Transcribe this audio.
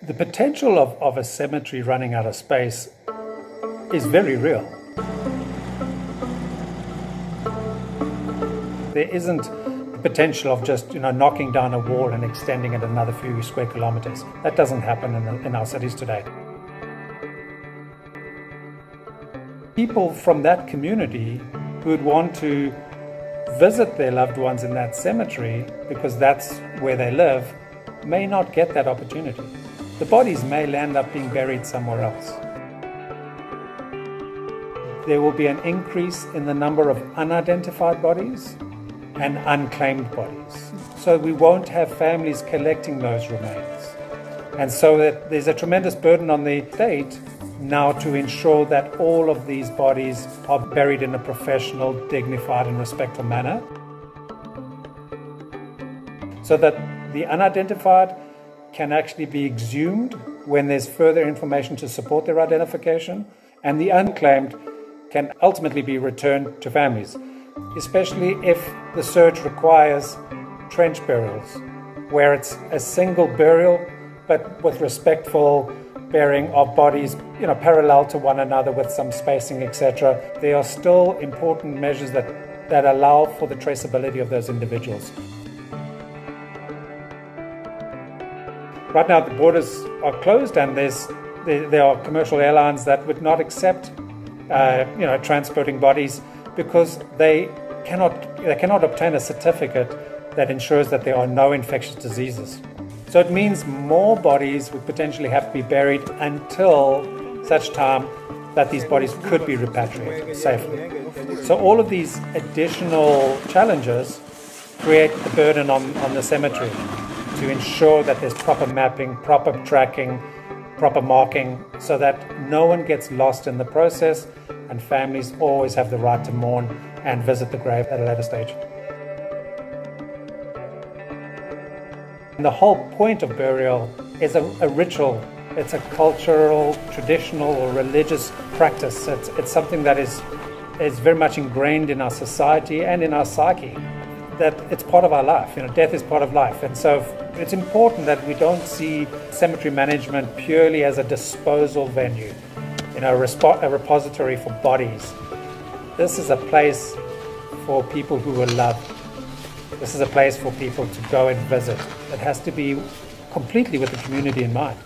The potential of a cemetery running out of space is very real. There isn't the potential of just knocking down a wall and extending it another few square kilometers. That doesn't happen in our cities today. People from that community who would want to visit their loved ones in that cemetery because that's where they live may not get that opportunity. The bodies may end up being buried somewhere else. There will be an increase in the number of unidentified bodies and unclaimed bodies. So we won't have families collecting those remains. And so that there's a tremendous burden on the state now to ensure that all of these bodies are buried in a professional, dignified and respectful manner. So that the unidentified can actually be exhumed when there's further information to support their identification, and the unclaimed can ultimately be returned to families, especially if the search requires trench burials, where it's a single burial but with respectful burying of bodies parallel to one another with some spacing, etc. There are still important measures that allow for the traceability of those individuals. Right now the borders are closed and there are commercial airlines that would not accept transporting bodies because they cannot obtain a certificate that ensures that there are no infectious diseases. So it means more bodies would potentially have to be buried until such time that these bodies could be repatriated safely. So all of these additional challenges create the burden on the cemetery to ensure that there's proper mapping, proper tracking, proper marking, so that no one gets lost in the process and families always have the right to mourn and visit the grave at a later stage. And the whole point of burial is a ritual. It's a cultural, traditional or religious practice. It's something that is very much ingrained in our society and in our psyche, that it's part of our life. Death is part of life. And so it's important that we don't see cemetery management purely as a disposal venue, a repository for bodies. This is a place for people who will love. This is a place for people to go and visit. It has to be completely with the community in mind.